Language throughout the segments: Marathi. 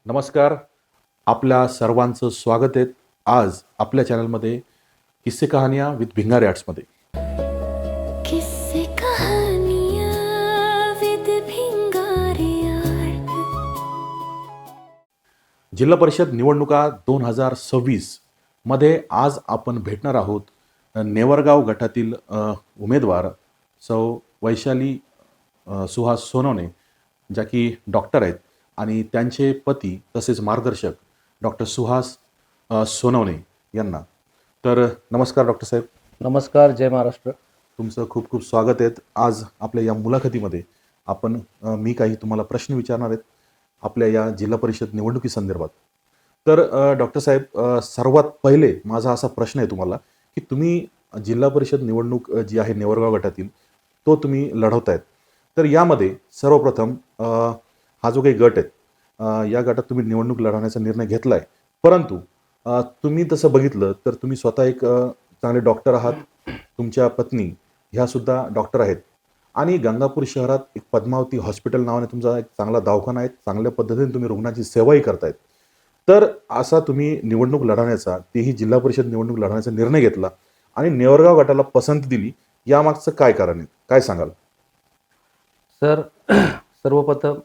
नमस्कार. आपल्या सर्वांचं स्वागत आहे आज आपल्या चॅनलमध्ये किस्से कहानियाँ विथ भिंगारे आर्ट्समध्ये. किस्से कहानियाँ विद भिंगारे आर्ट. जिल्हा परिषद निवडणुका 2026 मध्ये आज आपण भेटणार आहोत नेवरगाव गटातील उमेदवार सौ वैशाली सुहास सोनवणे, ज्या की डॉक्टर आहेत, आणि त्यांचे पती तसेच मार्गदर्शक डॉक्टर सुहास सोनवणे यांना. तर नमस्कार डॉक्टर साहेब. नमस्कार, जय महाराष्ट्र. तुमचं खूप खूप स्वागत आहे. आज आपल्या या मुलाखतीमध्ये आपण मी काही तुम्हाला प्रश्न विचारणार आहेत आपल्या या जिल्हा परिषद निवडणुकीसंदर्भात. तर डॉक्टर साहेब, सर्वात पहिले माझा असा प्रश्न आहे तुम्हाला की तुम्ही जिल्हा परिषद निवडणूक जी आहे नेवरगाव गटातील तो तुम्ही लढवतायत. तर यामध्ये सर्वप्रथम हा जो काही गट आहे या गटात तुम्ही निवडणूक लढवण्याचा निर्णय घेतला आहे, परंतु तुम्ही तसं बघितलं तर तुम्ही स्वतः एक चांगले डॉक्टर आहात. तुमच्या पत्नी ह्यासुद्धा डॉक्टर आहेत आणि गंगापूर शहरात एक पद्मावती हॉस्पिटल नावाने तुमचा एक चांगला दवाखाना आहे. चांगल्या पद्धतीने तुम्ही रुग्णाची सेवाही करतायत. तर असा तुम्ही निवडणूक लढवण्याचा, तेही जिल्हा परिषद निवडणूक लढवण्याचा निर्णय घेतला आणि नेवरगाव गटाला पसंती दिली, यामागचं काय कारण आहे, काय सांगाल? सर, सर्वप्रथम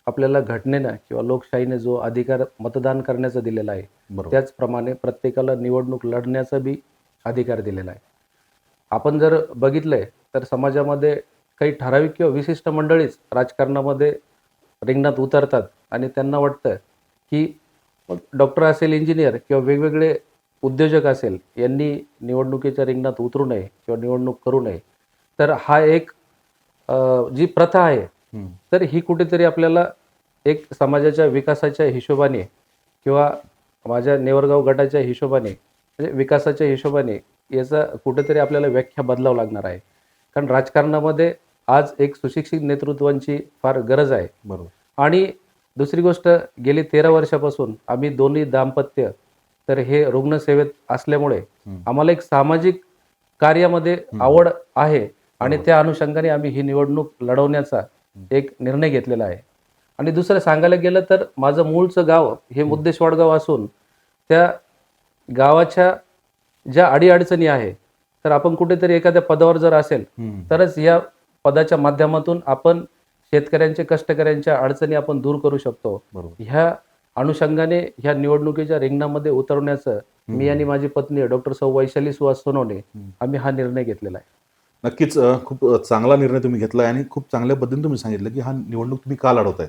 आपल्याला घटनेनं किंवा लोकशाहीने जो अधिकार मतदान करण्याचा दिलेला आहे, बरोबर. त्याचप्रमाणे प्रत्येकाला निवडणूक लढण्याचा बी अधिकार दिलेला आहे. आपण जर बघितलंय तर समाजामध्ये काही ठराविक किंवा विशिष्ट मंडळीच राजकारणामध्ये रिंगणात उतरतात आणि त्यांना वाटतं की डॉक्टर असेल, इंजिनियर किंवा वेगवेगळे उद्योजक असेल, यांनी निवडणुकीच्या रिंगणात उतरू नये किंवा निवडणूक करू नये. तर हा एक जी प्रथा आहे, तर ही कुठेतरी आपल्याला एक समाजाच्या विकासाच्या हिशोबाने किंवा माझ्या नेवरगाव गटाच्या हिशोबाने, म्हणजे विकासाच्या हिशोबाने याचा कुठेतरी आपल्याला व्याख्या बदलावं लागणार आहे. कारण राजकारणामध्ये आज एक सुशिक्षित नेतृत्वांची फार गरज आहे. बरोबर. आणि दुसरी गोष्ट, गेली 13 वर्षापासून आम्ही दोन्ही दाम्पत्य तर हे रुग्णसेवेत असल्यामुळे आम्हाला एक सामाजिक कार्यामध्ये आवड आहे आणि त्या अनुषंगाने आम्ही ही निवडणूक लढवण्याचा एक निर्णय घेतलेला आहे. आणि दुसरं सांगायला गेलं तर माझं मूळचं गाव हे मुद्देश्वरगाव असून त्या गावाच्या ज्या अडीअडचणी आहे, तर आपण कुठेतरी एखाद्या पदावर जर असेल तरच या पदाच्या माध्यमातून आपण शेतकऱ्यांच्या, कष्टकऱ्यांच्या अडचणी आपण दूर करू शकतो. बरोबर. ह्या अनुषंगाने ह्या निवडणुकीच्या रिंगणामध्ये उतरवण्याचं मी आणि माझी पत्नी डॉक्टर सौ वैशाली सुहास सोनवणे आम्ही हा निर्णय घेतलेला आहे. नक्कीच खूप चांगला निर्णय तुम्ही घेतला आहे आणि खूप चांगल्या पद्धतीने तुम्ही सांगितलं की हा निवडणूक तुम्ही का लढवताय.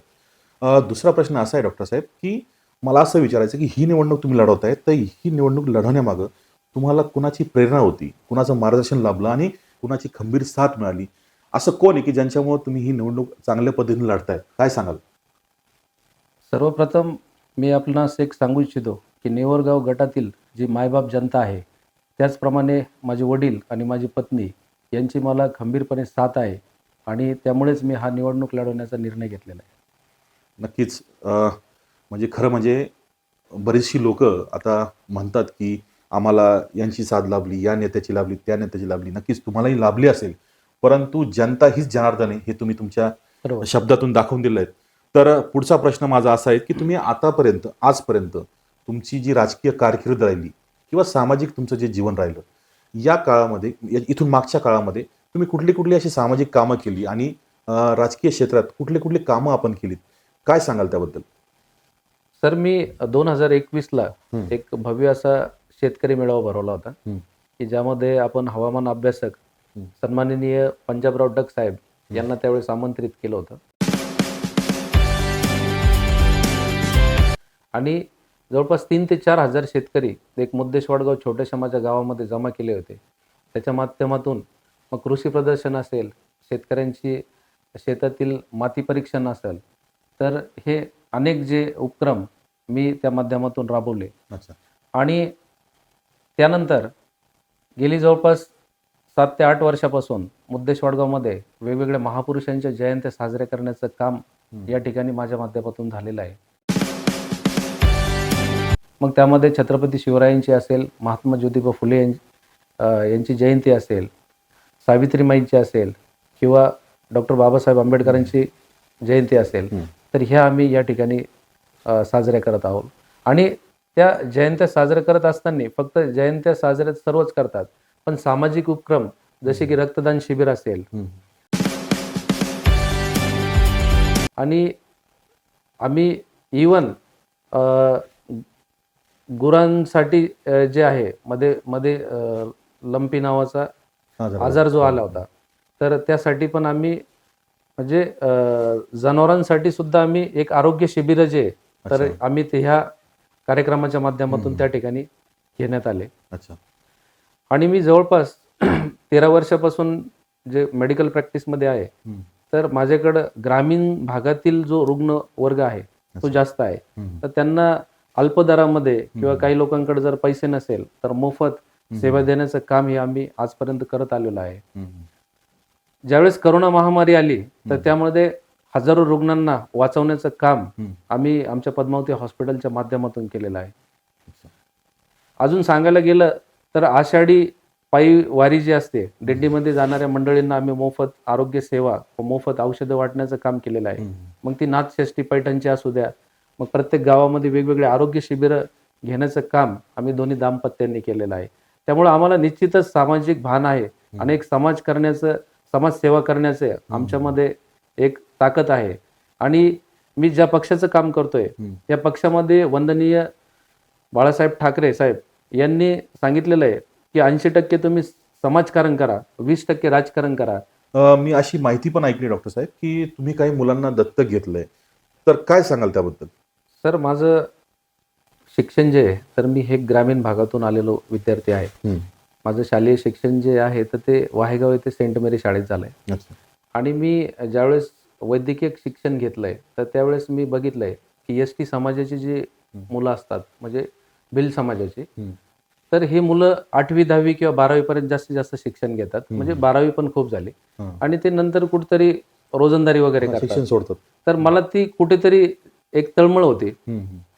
दुसरा प्रश्न असा आहे डॉक्टर साहेब की मला असं विचारायचं की ही निवडणूक तुम्ही लढवताय, तर ही निवडणूक लढवण्यामागं तुम्हाला कुणाची प्रेरणा होती, कुणाचं मार्गदर्शन लाभलं आणि कुणाची खंबीर साथ मिळाली, असं कोण आहे की ज्यांच्यामुळे तुम्ही ही निवडणूक चांगल्या पद्धतीने लढताय, काय सांगाल? सर्वप्रथम मी आपणास एक सांगू इच्छितो की नेवरगाव गटातील जी मायबाप जनता आहे, त्याचप्रमाणे माझे वडील आणि माझी पत्नी यांची मला खंबीरपणे साथ आहे आणि त्यामुळेच मी हा निवडणूक लढवण्याचा निर्णय घेतलेला आहे. नक्कीच. म्हणजे खरं म्हणजे बरीचशी लोक आता म्हणतात की आम्हाला यांची साथ लाभली, या नेत्याची लाभली, त्या नेत्याची लाभली. नक्कीच तुम्हालाही लाभली असेल, परंतु जनता हीच जनार्दन आहे हे तुम्ही तुमच्या बरोबर. शब्दातून दाखवून दिलं आहे. तर पुढचा प्रश्न माझा असा आहे की तुम्ही आजपर्यंत तुमची जी राजकीय कारकीर्द राहिली किंवा सामाजिक तुमचं जे जीवन राहिलं, या काळामध्ये, इथून मागच्या काळामध्ये तुम्ही कुठली अशी सामाजिक कामं केली आणि राजकीय क्षेत्रात कुठली कामं आपण केलीत, काय सांगाल त्याबद्दल? सर, मी 2021ला एक भव्य असा शेतकरी मेळावा भरवला होता की ज्यामध्ये आपण हवामान अभ्यासक सन्माननीय पंजाबराव डक साहेब यांना त्यावेळेस आमंत्रित केलं होतं. आणि जवळपास 3 ते 4 हजार शेतकरी एक मुद्देश्वरगाव छोट्याशा माझ्या गावामध्ये जमा केले होते. त्याच्या माध्यमातून मग कृषी प्रदर्शन असेल, शेतकऱ्यांची शेतातील माती परीक्षण असेल, तर हे अनेक जे उपक्रम मी त्या माध्यमातून राबवले. अच्छा. आणि त्यानंतर गेली जवळपास 7 ते 8 वर्षापासून मुद्देश्वरगावमध्ये वेगवेगळ्या महापुरुषांच्या जयंत्या साजऱ्या करण्याचं काम या ठिकाणी माझ्या माध्यमातून झालेलं आहे. मग त्यामध्ये छत्रपती शिवरायांची असेल, महात्मा ज्योतिबा फुले यांची जयंती असेल, सावित्रीमाईंची असेल किंवा डॉक्टर बाबासाहेब आंबेडकरांची जयंती असेल, तर ह्या आम्ही या ठिकाणी साजऱ्या करत आहोत. आणि त्या जयंत्या साजऱ्या करत असताना फक्त जयंत्या साजऱ्या सर्वच करतात, पण सामाजिक उपक्रम जसे की रक्तदान शिबिर असेल आणि आम्ही इवन गुरांसाठी जे आहे मध्ये मध्ये लंपी नावाचा आजार जो आला होता, तर त्यासाठी पण आम्ही म्हणजे जनावरांसाठी सुद्धा आम्ही एक आरोग्य शिबिर जे आहे, तर आम्ही ते ह्या कार्यक्रमाच्या माध्यमातून त्या ठिकाणी घेण्यात आले. अच्छा. आणि मी जवळपास 13 वर्षापासून जे मेडिकल प्रॅक्टिसमध्ये आहे, तर माझ्याकडं ग्रामीण भागातील जो रुग्ण वर्ग आहे तो जास्त आहे. तर त्यांना अल्प दरामध्ये किंवा काही लोकांकडे जर पैसे नसेल तर मोफत सेवा देण्याचं काम हे आम्ही आजपर्यंत करत आलेलो आहे. ज्यावेळेस करोना महामारी आली तर त्यामध्ये हजारो रुग्णांना वाचवण्याचं काम आम्ही आमच्या पद्मावती हॉस्पिटलच्या माध्यमातून केलेलं आहे. अजून सांगायला गेलं तर आषाढी पायी वारी जी असते, दिंडीमध्ये जाणाऱ्या मंडळींना आम्ही मोफत आरोग्य सेवा व मोफत औषधं वाटण्याचं काम केलेलं आहे. मग ती नाथषष्ठी पैठणची असू द्या, मग प्रत्येक गावामध्ये वेगवेगळे आरोग्य शिबिरं घेण्याचं काम आम्ही दोन्ही दाम्पत्यांनी केलेलं आहे. त्यामुळे आम्हाला निश्चितच सामाजिक भान आहे आणि एक समाजसेवा करण्याचे आमच्यामध्ये एक ताकद आहे. आणि मी ज्या पक्षाचं काम करतोय त्या पक्षामध्ये वंदनीय बाळासाहेब ठाकरे साहेब यांनी सांगितलेलं आहे की 80% तुम्ही समाजकारण करा, 20% राजकारण करा. मी अशी माहिती पण ऐकली डॉक्टर साहेब की तुम्ही काही मुलांना दत्तक घेतलंय, तर काय सांगाल त्याबद्दल? सर, माझं शिक्षण जे आहे, तर मी हे ग्रामीण भागातून आलेलो विद्यार्थी आहे. माझं शालेय शिक्षण जे आहे तर ते वाहेगाव येथे सेंट मेरी शाळेत झालंय. आणि मी ज्यावेळेस वैद्यकीय शिक्षण घेतलंय तर त्यावेळेस मी बघितलंय की एसटी समाजाची जी मुलं असतात, म्हणजे भिल समाजाची, तर हे मुलं 8वी 10वी किंवा 12वी पर्यंत जास्तीत जास्त शिक्षण घेतात. म्हणजे 12वी पण खूप झाली आणि ते नंतर कुठेतरी रोजंदारी वगैरे शिक्षण सोडतात. तर मला ती कुठेतरी एक तळमळ होती.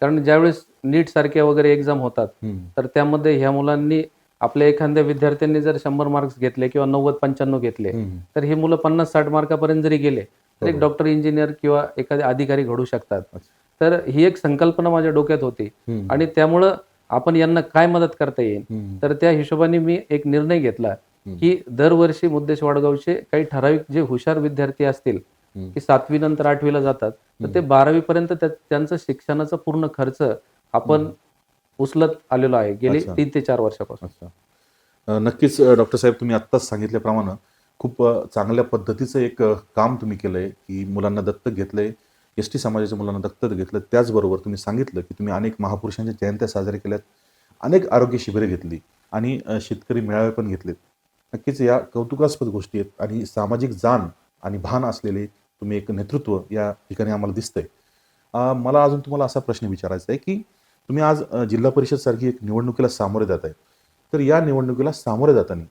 कारण ज्यावेळेस नीट सारख्या वगैरे एक्झाम होतात तर त्यामध्ये ह्या मुलांनी आपल्या एखाद्या विद्यार्थ्यांनी जर 100 मार्क्स घेतले किंवा 90-95 घेतले तर हे मुलं 50-60 मार्कापर्यंत जरी गेले तर एक डॉक्टर, इंजिनियर किंवा एखादे अधिकारी घडू शकतात. तर ही एक संकल्पना माझ्या डोक्यात होती आणि त्यामुळं आपण यांना काय मदत करता येईल, तर त्या हिशोबाने मी एक निर्णय घेतला की दरवर्षी मुद्देश वाडगावचे काही ठराविक जे हुशार विद्यार्थी असतील की 7वी नंतर 8वीला जातात तर ते 12वी पर्यंत त्यांचं शिक्षणाचा पूर्ण खर्च आपण उचलत आलेलो आहे गेली 3 ते 4 वर्षापासून. नक्कीच डॉक्टर साहेब, तुम्ही आत्ताच सांगितल्याप्रमाणे खूप चांगल्या पद्धतीचं एक काम तुम्ही केलंय की मुलांना दत्तक घेतलंय, एसटी समाजाच्या मुलांना दत्तक घेतलं. त्याचबरोबर तुम्ही सांगितलं की तुम्ही अनेक महापुरुषांच्या जयंत्या साजऱ्या केल्यात, अनेक आरोग्य शिबिरे घेतली आणि शेतकरी मेळावे पण घेतलेत. नक्कीच या कौतुकास्पद गोष्टी आहेत आणि सामाजिक जाण आणि भान असलेले तुम्ही एक नेतृत्व या ठिकाणी आम्हाला दिसतंय. मला अजून तुम्हाला असा प्रश्न विचारायचा आहे की तुम्ही आज जिल्हा परिषद सारखी एक निवडणुकीला सामोरे जात आहे, तर या निवडणुकीला सामोरे जाताना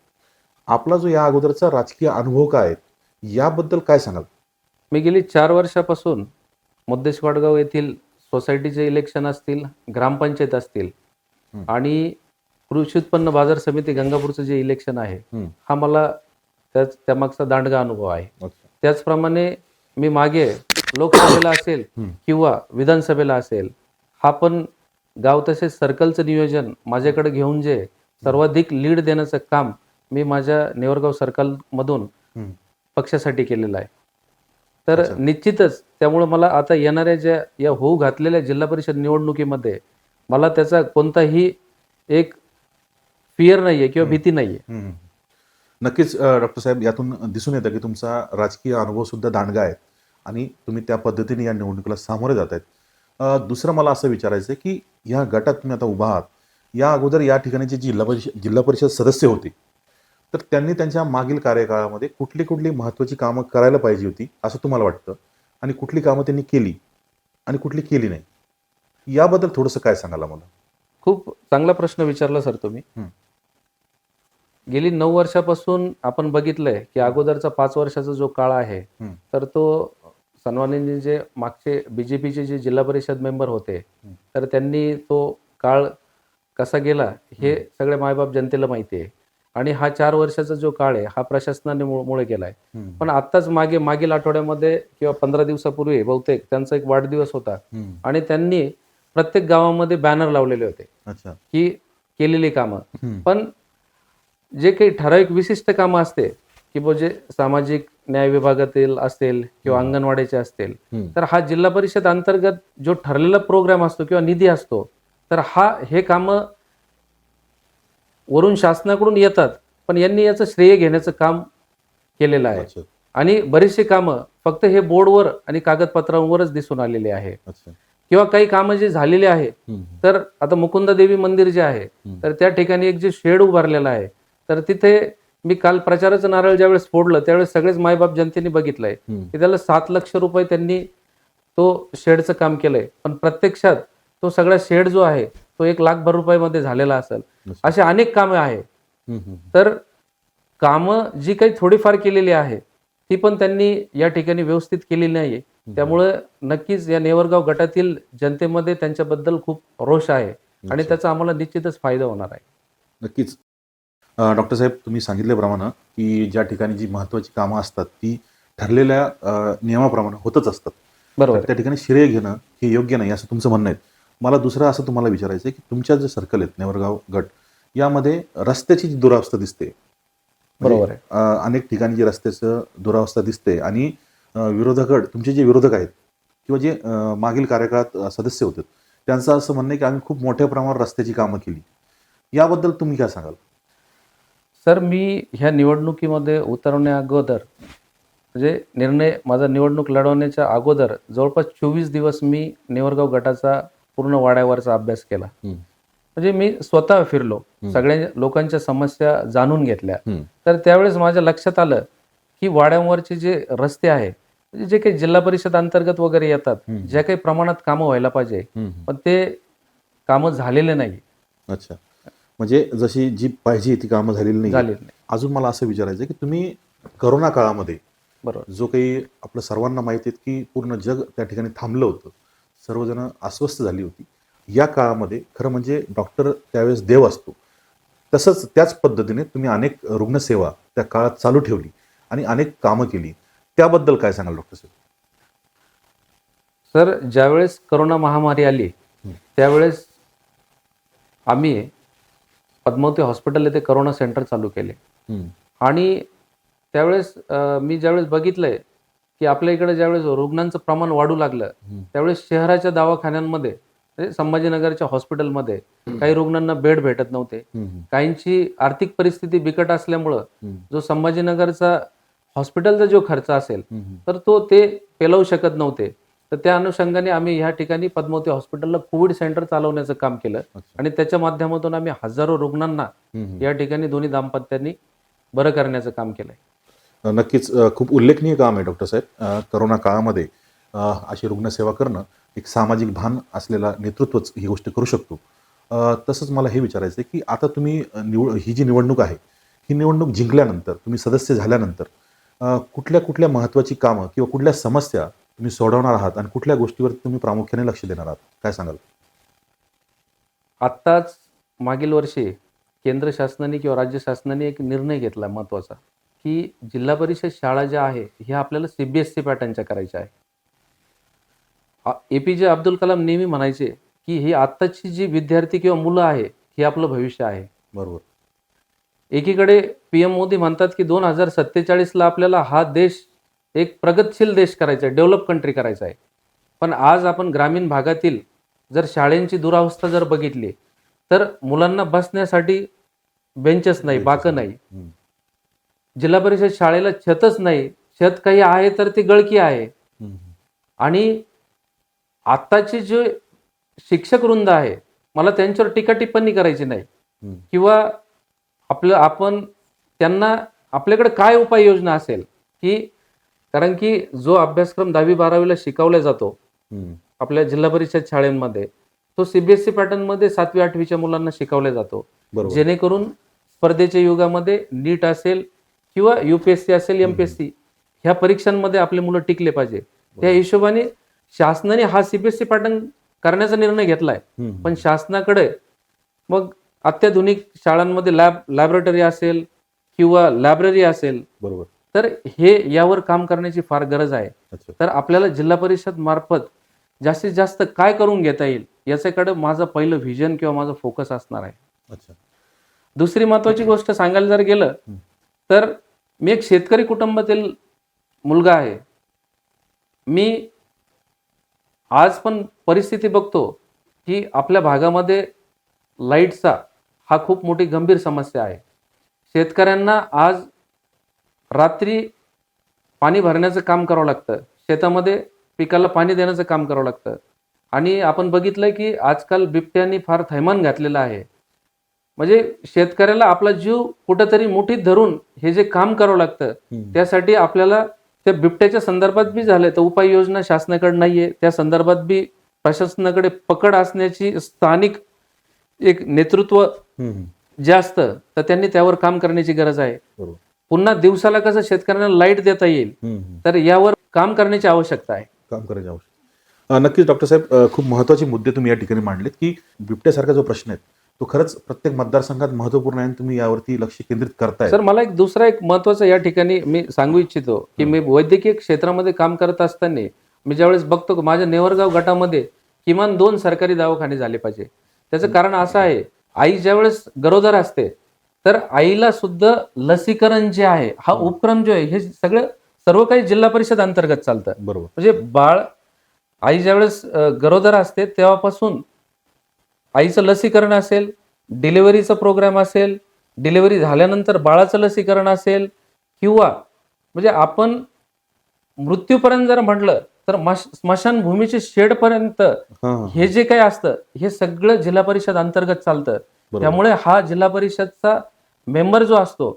आपला जो या अगोदरचा राजकीय अनुभव काय आहे याबद्दल काय सांगाल? मी गेली 4 वर्षापासून मुद्देश वाडगाव येथील सोसायटीचे इलेक्शन असतील, ग्रामपंचायत असतील आणि कृषी उत्पन्न बाजार समिती गंगापूरचं जे इलेक्शन आहे, हा मला त्यामागचा दांडगा अनुभव आहे. त्याचप्रमाणे मी मागे लोकसभेला असेल किंवा विधानसभेला असेल, हा पण गाव तसेच सर्कलचं नियोजन माझ्याकडे घेऊन जे सर्वाधिक लीड देण्याचं काम मी माझ्या नेवरगाव सर्कल मधून पक्षासाठी केलेलं आहे. तर निश्चितच त्यामुळे मला आता येणाऱ्या ज्या या होऊ घातलेल्या जिल्हा परिषद निवडणुकीमध्ये मला त्याचा कोणताही एक फिअर नाहीये किंवा भीती नाहीये. नक्कीच डॉक्टर साहेब, यातून दिसून येतं की तुमचा राजकीय अनुभव सुद्धा दांडगा आहे आणि तुम्ही त्या पद्धतीने या निवडणुकीला सामोरे जात आहेत. दुसरं मला असं विचारायचं आहे की या गटात तुम्ही आता उभा आहात, या अगोदर या ठिकाणीचे जिल्हा परिषद सदस्य होते, तर त्यांनी त्यांच्या मागील कार्यकाळामध्ये कुठली कुठली महत्त्वाची कामं करायला पाहिजे होती असं तुम्हाला वाटतं आणि कुठली कामं त्यांनी केली आणि कुठली केली नाही, याबद्दल थोडंसं काय सांगाल मला? खूप चांगला प्रश्न विचारला सर तुम्ही. गेली 9 वर्षापासून आपण बघितलंय की अगोदरचा 5 वर्षाचा जो काळ आहे तर तो सन्माननीय जे मागचे बीजेपीचे जे जिल्हा परिषद मेंबर होते तर त्यांनी तो काळ कसा गेला हे सगळे मायबाप जनतेला माहिती आहे. आणि हा 4 वर्षाचा जो काळ आहे हा प्रशासनाने मुळे केलाय. हम्म. पण आत्ताच मागील आठवड्यामध्ये किंवा 15 दिवसापूर्वी बहुतेक त्यांचा एक वाढदिवस होता हम्म. आणि त्यांनी प्रत्येक गावामध्ये बॅनर लावलेले होते अच्छा. की केलेली कामं. हम्म. पण जे काही ठराविक विशिष्ट कामं असते की जे सामाजिक न्याय विभागातील असतील किंवा अंगणवाडीचे असतील, हम्म. तर हा जिल्हा परिषद अंतर्गत जो ठरलेला प्रोग्राम असतो किंवा निधी असतो, तर हे कामं वरून शासनाकडून येतात, पण यांनी याचं श्रेय घेण्याचं काम केलेलं आहे. अच्छा. आणि बरीचशी कामं फक्त हे बोर्डवर आणि कागदपत्रांवरच दिसून आलेली आहे. अच्छा. किंवा काही कामं जी झालेली आहे, हम्म. तर आता मुकुंदादेवी मंदिर जे आहे, तर त्या ठिकाणी एक जे शेड उभारलेला आहे, तर तिथे मी काल प्रचाराचं नारळ ज्यावेळेस फोडलं त्यावेळेस सगळेच मायबाप जनतेने बघितलंय हम्म. की त्याला 7 लक्ष रुपये त्यांनी तो शेडचं काम केलंय, पण प्रत्यक्षात तो सगळा शेड जो आहे तो 1 लाखभर रुपयामध्ये झालेला असेल. अच्छा. अशी अनेक कामं आहे. हम्म. हम्म. तर कामं जी काही थोडीफार केलेली आहे ती पण त्यांनी या ठिकाणी व्यवस्थित केलेली नाहीये. त्यामुळे नक्कीच या नेवरगाव गटातील जनतेमध्ये त्यांच्याबद्दल खूप रोष आहे आणि त्याचा आम्हाला निश्चितच फायदा होणार आहे. नक्कीच. डॉक्टर साहेब, तुम्ही सांगितल्याप्रमाणे की ज्या ठिकाणी जी महत्त्वाची कामं असतात ती ठरलेल्या नियमाप्रमाणे होतच असतात. बरोबर तर त्या ठिकाणी श्रेय घेणं हे योग्य नाही असं तुमचं म्हणणं आहे. मला दुसरं असं तुम्हाला विचारायचं आहे की तुमच्या जे सर्कल आहेत नेवरगाव गट, यामध्ये रस्त्याची जी दुरावस्था दिसते, बरोबर आहे. अनेक ठिकाणी जी रस्त्याचं दुरावस्था दिसते आणि विरोधक तुमचे जे विरोधक आहेत किंवा जे मागील कार्यकाळात सदस्य होते त्यांचं असं म्हणणं आहे की आम्ही खूप मोठ्या प्रमाणावर रस्त्याची कामं केली. याबद्दल तुम्ही काय सांगाल? सर, मी ह्या निवडणुकीमध्ये उतरवण्या अगोदर निर्णय माझा निवडणूक लढवण्याच्या अगोदर जवळपास 24 दिवस मी नेवरगाव गटाचा पूर्ण वाड्यावरचा अभ्यास केला. मी स्वतः फिरलो, सगळ्या लोकांच्या समस्या जाणून घेतल्या. तर त्यावेळेस माझ्या लक्षात आलं की वाड्यांवरचे जे रस्ते आहे, जे काही जिल्हा परिषद अंतर्गत वगैरे येतात, ज्या काही प्रमाणात कामं व्हायला पाहिजे, पण ते कामं झालेले नाही. अच्छा. म्हणजे जशी जी पाहिजे ती कामं झालेली झालेली नाही. नाही. अजून मला असं विचारायचं आहे की तुम्ही करोना काळामध्ये बरोबर. जो काही आपलं सर्वांना माहिती आहे की पूर्ण जग त्या ठिकाणी थांबलं होतं, सर्वजण अस्वस्थ झाली होती, या काळामध्ये खरं म्हणजे डॉक्टर त्यावेळेस देव असतो, तसंच त्याच पद्धतीने तुम्ही अनेक रुग्णसेवा त्या काळात चालू ठेवली आणि अनेक कामं केली. त्याबद्दल काय सांगाल डॉक्टर साहेब? सर, ज्यावेळेस करोना महामारी आली त्यावेळेस आम्ही पद्मावती हॉस्पिटल येथे करोना सेंटर चालू केले. आणि त्यावेळेस मी ज्यावेळेस बघितलंय की आपल्या इकडे ज्यावेळेस रुग्णांचं प्रमाण वाढू लागलं त्यावेळेस शहराच्या दवाखान्यांमध्ये संभाजीनगरच्या हॉस्पिटलमध्ये काही रुग्णांना बेड भेटत नव्हते. काहींची आर्थिक परिस्थिती बिकट असल्यामुळं जो संभाजीनगरचा हॉस्पिटलचा जो खर्च असेल तर ते पेलवू शकत नव्हते. तर त्या अनुषंगाने आम्ही ह्या ठिकाणी पद्मावती हॉस्पिटलला कोविड सेंटर चालवण्याचं काम केलं आणि त्याच्या माध्यमातून आम्ही हजारो रुग्णांना या ठिकाणी दोन्ही दाम्पत्यांनी बरं करण्याचं काम केलंय. नक्कीच खूप उल्लेखनीय काम आहे डॉक्टर साहेब. करोना काळामध्ये अशी रुग्णसेवा करणं एक सामाजिक भान असलेला नेतृत्वच ही गोष्ट करू शकतो. तसंच मला हे विचारायचं आहे की आता तुम्ही ही जी निवडणूक आहे ही निवडणूक जिंकल्यानंतर, तुम्ही सदस्य झाल्यानंतर कुठल्या कुठल्या महत्त्वाची कामं किंवा कुठल्या समस्या तुम्ही सोडवणार आहात आणि कुठल्या गोष्टीवर तुम्ही प्रामुख्याने लक्ष देणार आहात, काय सांगाल? आत्ताच मागील वर्षी केंद्र शासनाने किंवा राज्य शासनाने एक निर्णय घेतला महत्त्वाचा की जिल्हा परिषद शाळा ज्या आहे ह्या आपल्याला CBSE पॅटर्नच्या करायच्या आहे. APJ अब्दुल कलाम नेहमी म्हणायचे की ही आत्ताची जी विद्यार्थी किंवा मुलं आहे हे आपलं भविष्य आहे. बरोबर. एकीकडे PM मोदी म्हणतात की 2047ला आपल्याला हा देश एक प्रगतशील देश करायचा आहे, डेव्हलप कंट्री करायचा आहे. पण आज आपण ग्रामीण भागातील जर शाळांची दुरावस्था जर बघितली तर मुलांना बसण्यासाठी बेंचच नाही, बाकं नाही. जिल्हा परिषद शाळेला छतच नाही, छत काही आहे तर ती गळकी आहे. आणि आत्ताचे जे शिक्षक वृंद आहे मला त्यांच्यावर टीका टिप्पणी करायची नाही किंवा आपण त्यांना आपल्याकडे काय उपाययोजना असेल की, कारण की जो अभ्यासक्रम 10वी-12वीला शिकवला जातो आपल्या जिल्हा परिषद शाळेमध्ये तो CBSE पॅटर्नमध्ये 7वी-8वीच्या मुलांना शिकवला जातो, जेणेकरून स्पर्धेच्या युगामध्ये नीट असेल किंवा UPSC असेल, MPSC ह्या परीक्षांमध्ये आपले मुलं टिकले पाहिजे. त्या हिशोबाने शासनाने हा CBSE पॅटर्न करण्याचा निर्णय घेतलाय. पण शासनाकडे मग अत्याधुनिक शाळांमध्ये लॅबोरेटरी असेल किंवा लायब्ररी असेल, बरोबर. तर हे यावर काम करण्याची फार गरज आहे. अच्छा. तर आपल्याला जिल्हा परिषद मार्फत जास्तीत जास्त काय करून घेता येईल याच्याकडे माझं पहिलं व्हिजन किंवा माझं फोकस असणार आहे. अच्छा. दुसरी महत्वाची गोष्ट सांगायला जर गेलं तर मी एक शेतकरी कुटुंबातील मुलगा आहे. मी आज पण परिस्थिती बघतो की आपल्या भागामध्ये लाईटचा हा खूप मोठी गंभीर समस्या आहे. शेतकऱ्यांना आज रात्री पाणी भरण्याचं काम करावं लागतं, शेतामध्ये पिकाला पाणी देण्याचं काम करावं लागतं. आणि आपण बघितलंय की आजकाल बिबट्यांनी फार थैमान घातलेलं आहे. म्हणजे शेतकऱ्याला आपला जीव कुठंतरी मुठीत धरून हे जे काम करावं लागतं, त्यासाठी आपल्याला त्या बिबट्याच्या संदर्भात बी झालंय तर उपाययोजना शासनाकडे नाहीये. त्या संदर्भात बी प्रशासनाकडे पकड असण्याची, स्थानिक एक नेतृत्व जे असतं तर त्यांनी त्यावर काम करण्याची गरज आहे. बरोबर. पुन्हा दिवसाला कसं शेतकऱ्यांना लाईट देता येईल, तर यावर काम करण्याची आवश्यकता आहे. काम करायची आवश्यक. नक्कीच डॉक्टर साहेब, खूप महत्त्वाचे मुद्दे तुम्ही या ठिकाणी मांडलेत की बिबट्यासारखा जो प्रश्न आहे तो खरंच प्रत्येक मतदारसंघात महत्त्वपूर्ण आहे आणि तुम्ही यावरती लक्ष केंद्रित करताय. सर, मला एक दुसरा एक महत्वाचं या ठिकाणी मी सांगू इच्छितो की मी वैद्यकीय क्षेत्रामध्ये काम करत असताना मी ज्यावेळेस बघतो की माझ्या नेवरगाव गटामध्ये किमान 2 सरकारी दवाखाने झाले पाहिजे. त्याचं कारण असं आहे, आई ज्यावेळेस गरोदर असते तर आईला सुद्धा लसीकरण जे आहे, हा उपक्रम जो आहे, हे सर्व काही जिल्हा परिषद अंतर्गत चालतं. बरोबर. म्हणजे आई ज्यावेळेस गरोदर असते तेव्हापासून आईचं लसीकरण असेल, डिलिव्हरीचा प्रोग्राम असेल, डिलिव्हरी झाल्यानंतर बाळाचं लसीकरण असेल, किंवा म्हणजे आपण मृत्यूपर्यंत जर म्हटलं तर स्मशानभूमीचे शेडपर्यंत हे जे काही असतं हे सगळं जिल्हा परिषद अंतर्गत चालतं. त्यामुळे हा जिल्हा परिषदचा मेंबर जो असतो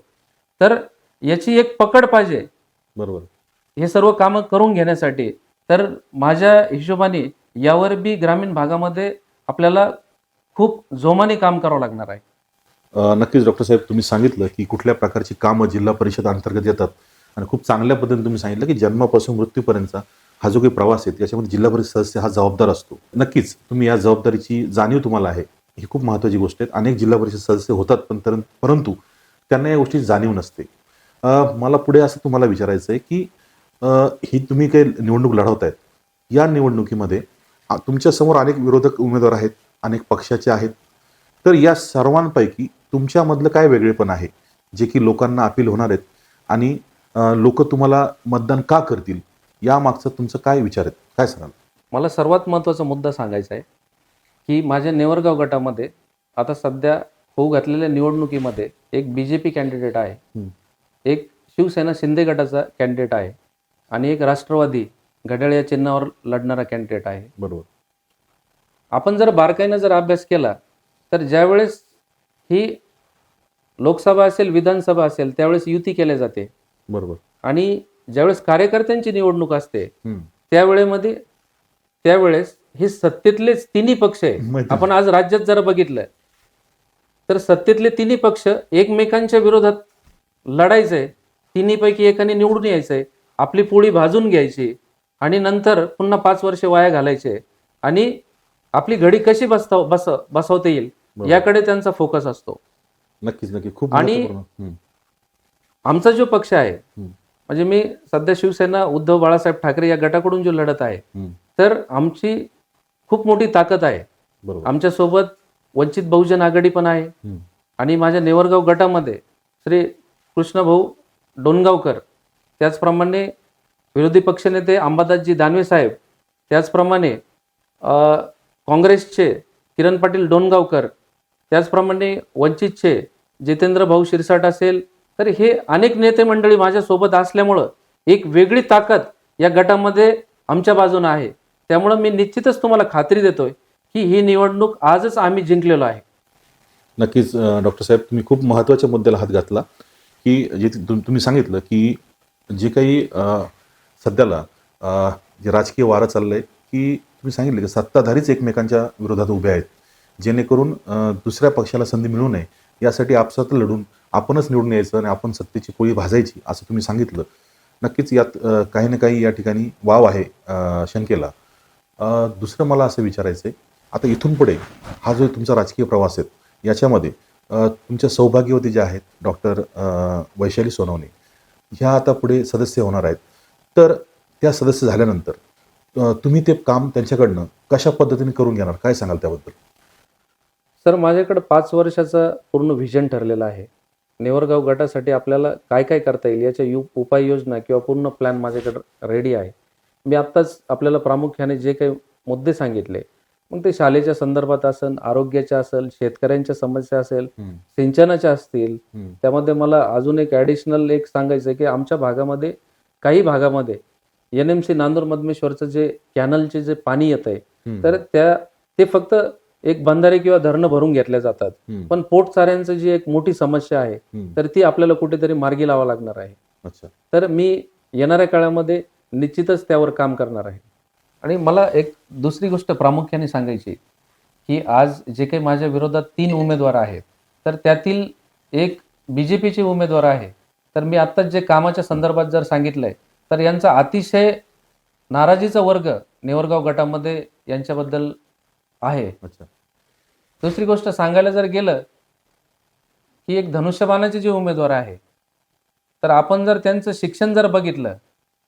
तर याची एक पकड पाहिजे. बरोबर. हे सर्व कामं करून घेण्यासाठी. तर माझ्या हिशोबाने यावर बी ग्रामीण भागामध्ये आपल्याला खूप जोमाने काम करावं लागणार आहे. नक्कीच डॉक्टर साहेब, तुम्ही सांगितलं की कुठल्या प्रकारची कामं जिल्हा परिषद अंतर्गत येतात आणि खूप चांगल्या पद्धतीने तुम्ही सांगितलं की जन्मापासून मृत्यूपर्यंतचा हा जो काही प्रवास आहे याच्यामध्ये जिल्हा परिषद सदस्य हा जबाबदार असतो. नक्कीच तुम्ही या जबाबदारीची जाणीव तुम्हाला आहे, ही खूप महत्त्वाची गोष्ट आहे. अनेक जिल्हा परिषद सदस्य होतात परंतु त्यांना या गोष्टीची जाणीव नसते. मला पुढे असं तुम्हाला विचारायचं आहे की ही तुम्ही काही निवडणूक लढवतायत, या निवडणुकीमध्ये तुमच्यासमोर अनेक विरोधक उमेदवार आहेत, अनेक पक्षाचे आहेत. तर या सर्वांपैकी तुमच्यामधलं काय वेगळेपण आहे जे की लोकांना अपील होणार आहेत आणि लोक तुम्हाला मतदान का करतील, या मागचा तुमचा काय विचार आहेत, काय सांगाल? मला सर्वात महत्त्वाचा मुद्दा सांगायचा आहे की माझ्या नेवरगाव गटामध्ये आता सध्या होऊ घातलेल्या निवडणुकीमध्ये एक BJP कॅन्डिडेट आहे, एक शिवसेना शिंदे गटाचा कॅन्डिडेट आहे आणि एक राष्ट्रवादी घड्याळ या चिन्हावर लढणारा कॅन्डिडेट आहे. बरोबर. आपण जर बारकाईनं जर अभ्यास केला तर ज्यावेळेस ही लोकसभा असेल, विधानसभा असेल, त्यावेळेस युती केल्या जाते. बरोबर. आणि ज्यावेळेस कार्यकर्त्यांची निवडणूक असते त्यावेळेस हे सत्तेतलेच तिन्ही पक्ष आहे. आपण आज राज्यात जर बघितलं तर सत्तेतले तिन्ही पक्ष एकमेकांच्या विरोधात लढायचंय, तिन्हीपैकी एकाने निवडून यायचंय, आपली पोळी भाजून घ्यायची आणि नंतर पुन्हा 5 वर्ष वाया घालायचे आणि आपली घडी कशी बसवता येईल याकडे त्यांचा फोकस असतो. नक्कीच नक्की खूप. आणि आमचा जो पक्ष आहे, म्हणजे मी सध्या शिवसेना उद्धव बाळासाहेब ठाकरे या गटाकडून जो लढत आहे, तर आमची खूप मोठी ताकद आहे. आमच्या सोबत वंचित बहुजन आघाडी पण आहे आणि माझ्या नेवरगाव गटामध्ये श्री कृष्णभाऊ डोणगावकर, त्याचप्रमाणे विरोधी पक्षनेते अंबादासजी दानवे साहेब, त्याचप्रमाणे काँग्रेसचे किरण पाटील डोणगावकर, त्याचप्रमाणे वंचितचे जितेंद्र भाऊ शिरसाट असेल, तर हे अनेक नेते मंडळी माझ्या सोबत असल्यामुळं एक वेगळी ताकद या गटामध्ये आमच्या बाजूने आहे. त्यामुळं मी निश्चितच तुम्हाला खात्री देतोय की ही निवडणूक आजच आम्ही जिंकलेलो आहे. नक्कीच डॉक्टर साहेब, तुम्ही खूप महत्त्वाच्या मुद्द्याला हात घातला की जे तुम्ही सांगितलं की जे काही सध्याला जे राजकीय वारं चाललंय की तुम्ही सांगितलं की सत्ताधारीच एकमेकांच्या विरोधात उभे आहेत, जेणेकरून दुसऱ्या पक्षाला संधी मिळू नये यासाठी आपसात लढून आपणच निवडून यायचं आणि आपण सत्तेची पोळी भाजायची, असं तुम्ही सांगितलं. नक्कीच यात काही ना काही या ठिकाणी वाव आहे शंकेला. दुसरं मला असं विचारायचं आहे, आता इथून पुढे हा जो तुमचा राजकीय प्रवास आहे याच्यामध्ये तुमच्या सौभाग्यवती ज्या आहेत डॉक्टर वैशाली सोनवणे ह्या आता पुढे सदस्य होणार आहेत. तर त्या सदस्य झाल्यानंतर तुम्ही ते काम त्यांच्याकडनं कशा पद्धतीने करून घेणार, काय सांगाल त्याबद्दल? सर, माझ्याकडे 5 वर्षाचा पूर्ण व्हिजन ठरलेला आहे. नेवरगाव गटासाठी आपल्याला काय काय करता येईल याच्या उपाययोजना किंवा पूर्ण प्लॅन माझ्याकडे रेडी आहे. मी आत्ताच आपल्याला प्रामुख्याने जे काही मुद्दे सांगितले, मग ते शाळेच्या संदर्भात असेल, आरोग्याच्या असेल, शेतकऱ्यांच्या समस्या असेल, सिंचनाच्या असतील. त्यामध्ये मला अजून एक ॲडिशनल एक सांगायचं आहे की आमच्या भागामध्ये काही भागामध्ये NMC नांदूर मधमेश्वरचं जे कॅनलचे जे पाणी येत आहे, तर ते फक्त एक बंधारे किंवा धरणं भरून घेतल्या जातात. पण पोटचाऱ्यांचं जी एक मोठी समस्या आहे, तर ती आपल्याला कुठेतरी मार्गी लावा लागणार आहे. अच्छा. तर मी येणाऱ्या काळामध्ये निश्चितच त्यावर काम करणार आहे. आणि मला एक दुसरी गोष्ट प्रामुख्याने सांगायची की आज जे काही माझ्या विरोधात 3 उमेदवार आहेत, तर त्यातील एक BJPचे उमेदवार आहे. तर मी आत्ताच जे कामाच्या संदर्भात जर सांगितलंय, तर यांचा अतिशय नाराजीचा वर्ग नेवरगाव गटामध्ये यांच्याबद्दल आहे. अच्छा. दुसरी गोष्ट सांगायला जर गेलं की एक धनुष्यबाणाचे जे उमेदवार आहे, तर आपण जर त्यांचं शिक्षण जर बघितलं,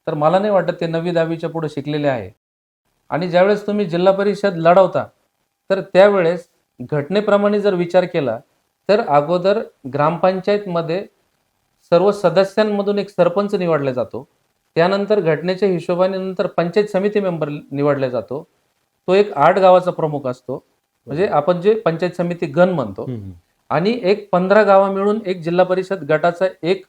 तर मला नाही वाटत ते 9वी-10वीच्या पुढे शिकलेले आहे. आणि ज्यावेळेस तुम्ही जिल्हा परिषद लढवता, तर त्यावेळेस घटनेप्रमाणे जर विचार केला, तर अगोदर ग्रामपंचायतमध्ये सर्व सदस्यांमधून एक सरपंच निवडला जातो. त्यानंतर घटनेच्या हिशोबाने नंतर पंचायत समिती मेंबर निवडला जातो. तो एक 8 गावाचा प्रमुख असतो, म्हणजे आपण जे पंचायत समिती गण म्हणतो. आणि एक 15 गावा मिळून एक जिल्हा परिषद गटाचा एक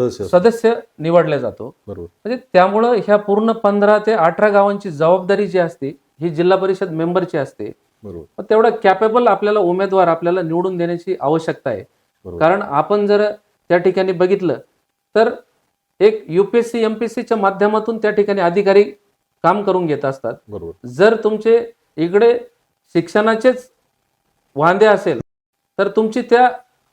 सदस्य निवडला जातो. बरोबर. म्हणजे त्यामुळं ह्या पूर्ण 15 ते 18 गावांची जबाबदारी जी असते ही जिल्हा परिषद मेंबरची असते. बरोबर. मग तेवढा कॅपेबल आपल्याला उमेदवार आपल्याला निवडून देण्याची आवश्यकता आहे. कारण आपण जर त्या ठिकाणी बघितलं, तर एक UPSC MPSCच्या माध्यमातून त्या ठिकाणी अधिकारी काम करून घेत असतात. बरोबर. जर तुमचे इकडे शिक्षणाचेच वांदे असेल, तर तुमची त्या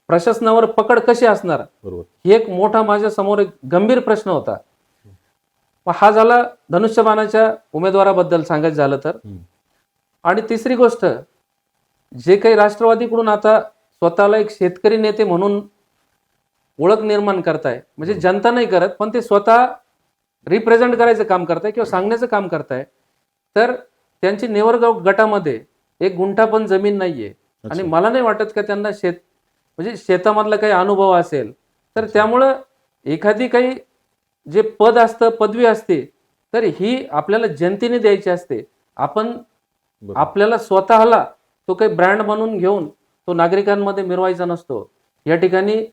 प्रशासनावर पकड कशी असणार, बरोबर. ही एक मोठा माझ्या समोर एक गंभीर प्रश्न होता. हा झाला धनुष्यबाणाच्या उमेदवाराबद्दल सांगायचं झालं तर. आणि तिसरी गोष्ट, जे काही राष्ट्रवादीकडून आता स्वतःला एक शेतकरी नेते म्हणून ओळख निर्माण करताय, म्हणजे जनता नाही करत, पण ते स्वतः रिप्रेझेंट करायचं काम करताय किंवा सांगण्याचं काम करताय. तर त्यांची नेवरगाव गटामध्ये 1 गुंठा पण जमीन नाहीये. आणि मला नाही वाटत का त्यांना म्हणजे शेतामधला काही अनुभव असेल. तर त्यामुळं एखादी काही जे पद असतं, पदवी असते, तर ही आपल्याला जनतेने द्यायची असते. आपण आपल्याला स्वतःला तो काही ब्रँड म्हणून घेऊन तो नागरिकांमध्ये मिरवायचा नसतो. या ठिकाणी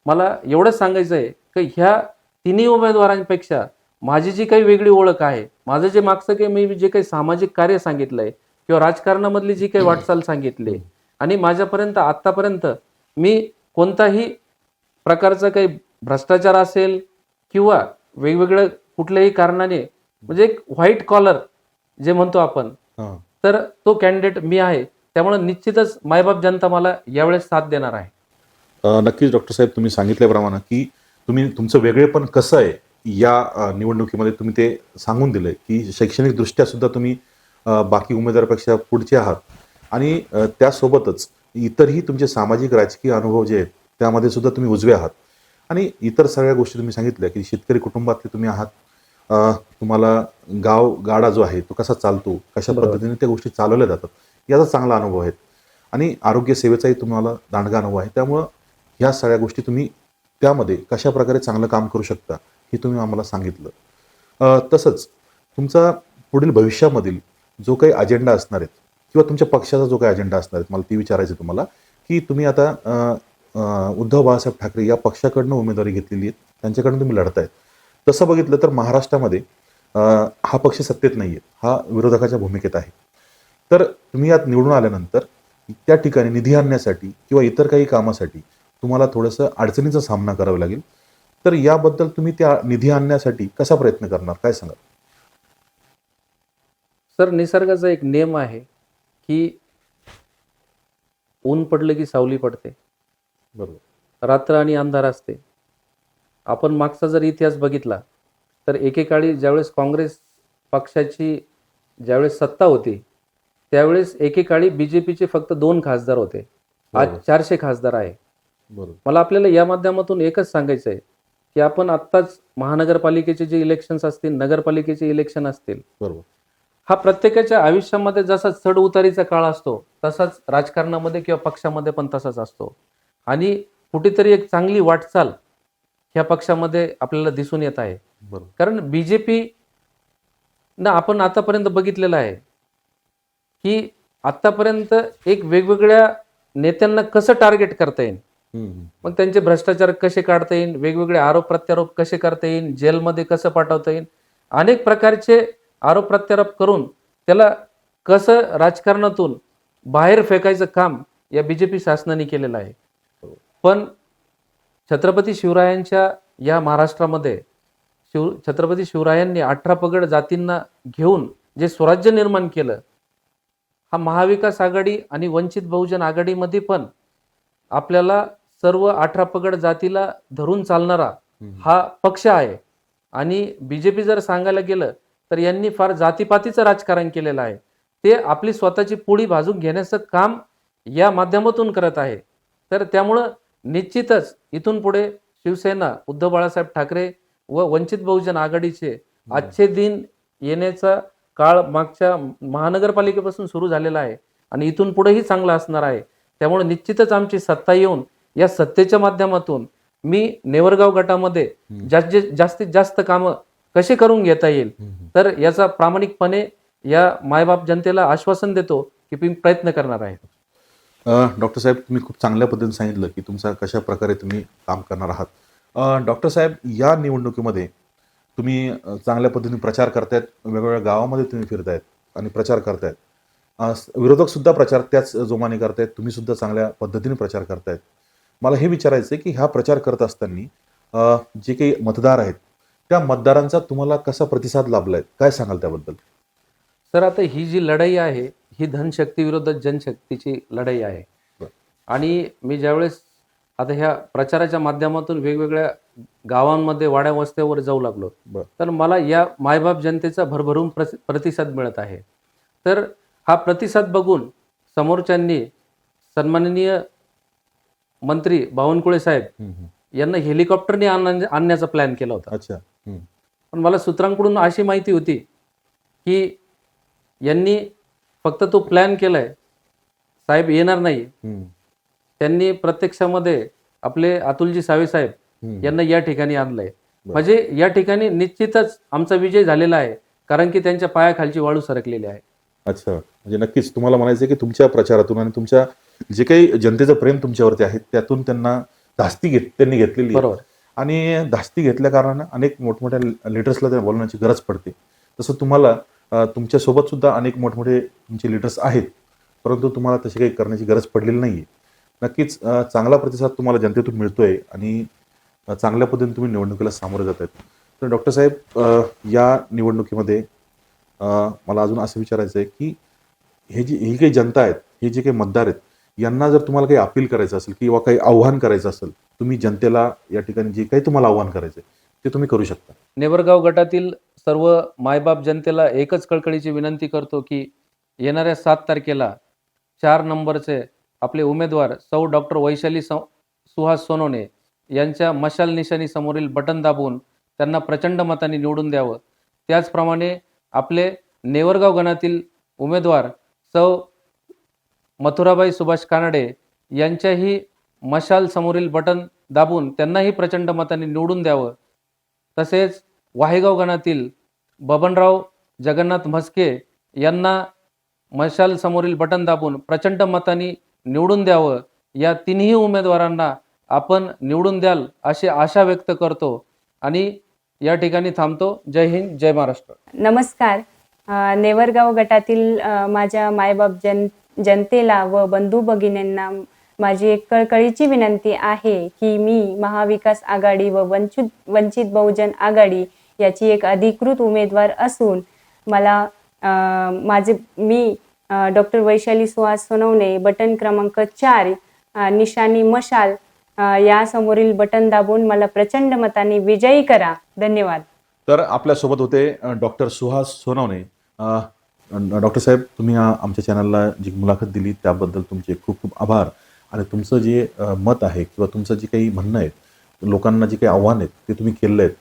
मला एवढंच सांगायचं आहे की ह्या तिन्ही उमेदवारांपेक्षा माझी जी काही वेगळी ओळख आहे, माझं जे मागचं काही मी जे काही सामाजिक कार्य सांगितलंय किंवा राजकारणामधली जी काही वाटचाल सांगितली, आणि माझ्यापर्यंत आतापर्यंत मी कोणताही प्रकारचा काही भ्रष्टाचार असेल किंवा वेगवेगळ्या कुठल्याही कारणाने, म्हणजे एक व्हाईट कॉलर जे म्हणतो आपण, तर तो कॅन्डिडेट मी आहे. त्यामुळे निश्चितच मायबाप जनता मला यावेळेस साथ देणार आहे. नक्कीच डॉक्टर साहेब, तुम्ही सांगितल्याप्रमाणे की तुम्ही तुमचं वेगळेपण कसं आहे या निवडणुकीमध्ये तुम्ही ते सांगून दिलंय की शैक्षणिक दृष्ट्या सुद्धा तुम्ही बाकी उमेदवारापेक्षा पुढचे आहात. आणि त्यासोबतच इतरही तुमचे सामाजिक राजकीय अनुभव जे आहेत त्यामध्ये सुद्धा तुम्ही उजवे आहात. आणि इतर सगळ्या गोष्टी तुम्ही सांगितल्या की शेतकरी कुटुंबातले तुम्ही आहात. तुम्हाला गाडा जो आहे तो कसा चालतो, कशा पद्धतीने त्या गोष्टी चालवल्या जातात याचा चांगला अनुभव आहे. आणि आरोग्य सेवेचाही तुम्हाला दांडगा अनुभव आहे. त्यामुळं ह्या सगळ्या गोष्टी तुम्ही त्यामध्ये कशा प्रकारे चांगलं काम करू शकता हे तुम्ही आम्हाला सांगितलं. तसंच तुमचा पुढील भविष्यामधील जो काही अजेंडा असणार आहेत किंवा तुमच्या पक्षाचा जो काही अजेंडा असणार आहे, मला ती विचारायचं तुम्हाला की तुम्ही आता उद्धव बाळासाहेब ठाकरे या पक्षाकडनं उमेदवारी घेतलेली आहे, त्यांच्याकडनं तुम्ही लढतायत. तसं बघितलं तर महाराष्ट्रामध्ये हा पक्ष सत्तेत नाही आहे, हा विरोधकाच्या भूमिकेत आहे. तर तुम्ही यात निवडून आल्यानंतर त्या ठिकाणी निधी आणण्यासाठी किंवा इतर काही कामासाठी तुम्हाला थोडंसं अडचणीचा सामना करावा लागेल. तर याबद्दल तुम्ही त्या निधी आणण्यासाठी कसा प्रयत्न करणार, काय सांगाल? सर, निसर्गाचा एक नियम आहे की ऊन पडलं की सावली पडते, बरोबर, रात्र आणि अंधार असते. आपण मागचा जर इतिहास बघितला तर एकेकाळी ज्यावेळेस काँग्रेस पक्षाची ज्यावेळेस सत्ता होती, त्यावेळेस एकेकाळी बीजेपीचे फक्त 2 खासदार होते, आज बरोबर. 400 खासदार आहे. बरोबर. मला आपल्याला या माध्यमातून एकच सांगायचं आहे की आपण आत्ताच महानगरपालिकेचे जे इलेक्शन्स असतील, नगरपालिकेचे इलेक्शन असतील, बरोबर. हा प्रत्येकाच्या आयुष्यामध्ये जसा चढ उतारीचा काळ असतो तसाच राजकारणामध्ये किंवा पक्षामध्ये पण तसाच असतो. आणि कुठेतरी एक चांगली वाटचाल ह्या पक्षामध्ये आपल्याला दिसून येत आहे. बरोबर. कारण बीजेपी ना आपण आतापर्यंत बघितलेलं आहे की आतापर्यंत एक वेगवेगळ्या नेत्यांना कसं टार्गेट करता येईल, मग त्यांचे भ्रष्टाचार कसे काढता येईल, वेगवेगळे आरोप प्रत्यारोप कसे करता येईल, जेलमध्ये कसं पाठवता येईल, अनेक प्रकारचे आरोप प्रत्यारोप करून त्याला कसं राजकारणातून बाहेर फेकायचं काम या बीजेपी शासनाने केलेलं आहे. पण छत्रपती शिवरायांच्या या महाराष्ट्रामध्ये छत्रपती शिवरायांनी 18 पगड जातींना घेऊन जे स्वराज्य निर्माण केलं, हा महाविकास आघाडी आणि वंचित बहुजन आघाडीमध्ये पण आपल्याला सर्व 18 पगड जातीला धरून चालणारा हा पक्ष आहे. आणि बीजेपी जर सांगायला गेलं तर यांनी फार जातीपातीचं राजकारण केलेलं आहे. ते आपली स्वतःची पोळी भाजून घेण्याचं काम या माध्यमातून करत आहे. तर त्यामुळं निश्चितच इथून पुढे शिवसेना, उद्धव बाळासाहेब ठाकरे व वंचित बहुजन आघाडीचे आजचे दिन येण्याचा काळ मागच्या महानगरपालिकेपासून सुरू झालेला आहे आणि इथून पुढेही चांगला असणार आहे. त्यामुळे निश्चितच आमची सत्ता येऊन या सत्तेच्या माध्यमातून मी नेवरगाव गटामध्ये जास्तीत जास्त कामं कसे करून घेता येईल तर याचा प्रामाणिकपणे या मायबाप जनतेला आश्वासन देतो की मी प्रयत्न करणार आहे. डॉक्टर साहेब, तुम्ही खूप चांगल्या पद्धतीने सांगितलं की तुमचा कशा प्रकारे तुम्ही काम करणार आहात. डॉक्टर साहेब, या निवडणुकीमध्ये तुम्ही चांगल्या पद्धतीने प्रचार करतायत, वेगवेगळ्या गावामध्ये तुम्ही फिरतायत आणि प्रचार करतायत. विरोधक सुद्धा प्रचार त्याच जोमाने करतायत, तुम्ही सुद्धा चांगल्या पद्धतीने प्रचार करतायत. मला हे विचारायचं आहे की हा प्रचार करत असताना जे काही मतदार आहेत त्या मतदारांचा तुम्हाला कसा प्रतिसाद लाभलाय, काय सांगाल त्याबद्दल? सर, आता ही जी लढाई आहे ही धनशक्ती विरुद्ध जनशक्तीची लढाई आहे. आणि मी ज्यावेळेस आता ह्या प्रचाराच्या माध्यमातून वेगवेगळ्या गावांमध्ये, वाड्या वस्त्यावर जाऊ लागलो तर मला या मायबाप जनतेचा भरभरून प्रतिसाद मिळत आहे. तर हा प्रतिसाद बघून समोरच्यांनी सन्माननीय मंत्री बावनकुळे साहेब यांना हेलिकॉप्टरने आणण्याचा प्लॅन केला होता. अच्छा. पण मला सूत्रांकडून अशी माहिती होती की यांनी फक्त तो प्लॅन केलाय, साहेब येणार नाही. त्यांनी प्रत्यक्षामध्ये आपले अतुलजी सावे साहेब यांना या ठिकाणी आणलंय. म्हणजे या ठिकाणी निश्चितच आमचा विजय झालेला आहे, कारण की त्यांच्या पायाखालची वाळू सरकलेली आहे. अच्छा, म्हणजे नक्कीच तुम्हाला म्हणायचं की तुमच्या प्रचारातून आणि तुमच्या जे काही जनतेचं प्रेम तुमच्यावरती आहे त्यातून त्यांना धास्ती त्यांनी घेतलेली आहे. बरोबर. आणि धास्ती घेतल्या कारणानं अनेक मोठमोठ्या लिडर्सला त्या बोलण्याची गरज पडते. तसं तुम्हाला तुमच्यासोबत सुद्धा अनेक मोठमोठे तुमचे लिडर्स आहेत, परंतु तुम्हाला तशी काही करण्याची गरज पडलेली नाही आहे. नक्कीच चांगला प्रतिसाद तुम्हाला जनतेतून मिळतोय आणि चांगल्या पद्धतीने तुम्ही निवडणुकीला सामोरे जात आहेत. तर डॉक्टर साहेब, या निवडणुकीमध्ये मला अजून असं विचारायचं आहे की ही काही जनता आहेत, हे जे काही मतदार आहेत, यांना जर तुम्हाला काही अपील करायचं असेल किंवा काही आव्हान करायचं असेल, तुम्ही जनतेला या ठिकाणी जे काही तुम्हाला आव्हान करायचं आहे ते तुम्ही करू शकता. नेवरगाव गटातील सर्व मायबाप जनतेला एकच कळकळीची विनंती करतो की येणाऱ्या 7 तारखेला 4 नंबरचे आपले उमेदवार सौ डॉक्टर वैशाली सुहास सोनवणे यांच्या मशाल निशाणी समोरील बटन दाबून त्यांना प्रचंड मताने निवडून द्यावं. त्याचप्रमाणे आपले नेवरगाव गणातील उमेदवार सौ मथुराबाई सुभाष कानडे यांच्याही मशाल समोरील बटन दाबून त्यांनाही प्रचंड मताने निवडून द्यावं. तसेच वाहेगाव गणातील बबनराव जगन्नाथ म्हस्के यांना मशाल समोरील बटन दाबून प्रचंड मताने निवडून द्यावं. या तिन्ही उमेदवारांना आपण निवडून द्याल अशी आशा व्यक्त करतो आणि या ठिकाणी थांबतो. जय हिंद, जय महाराष्ट्र. नमस्कार. नेवरगाव गटातील माझ्या मायबाप जनतेला व बंधू भगिनींना माझी एक कळकळीची विनंती आहे की मी महाविकास आघाडी व वंचित बहुजन आघाडी याची एक अधिकृत उमेदवार असून मला मी डॉक्टर वैशाली सुहास सोनवणे बटन क्रमांक 4 निशाणी मशाल या समोरील बटन दाबून मला प्रचंड मताने विजयी करा. धन्यवाद. तर आपल्यासोबत होते डॉक्टर सुहास सोनवणे. डॉक्टर साहेब, तुम्ही आमच्या चॅनलला जी मुलाखत दिली त्याबद्दल तुमचे खूप खूप आभार. आणि तुमचं जे मत आहे किंवा तुमचं जे काही म्हणणं आहे, लोकांना जे काही आव्हान आहेत ते तुम्ही केलेलं आहेत,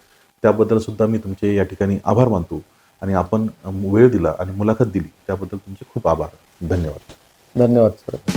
त्याबद्दल सुद्धा मी तुमचे या ठिकाणी आभार मानतो. आणि आपण वेळ दिला आणि मुलाखत दिली त्याबद्दल तुमचे खूप आभार. धन्यवाद. धन्यवाद सर.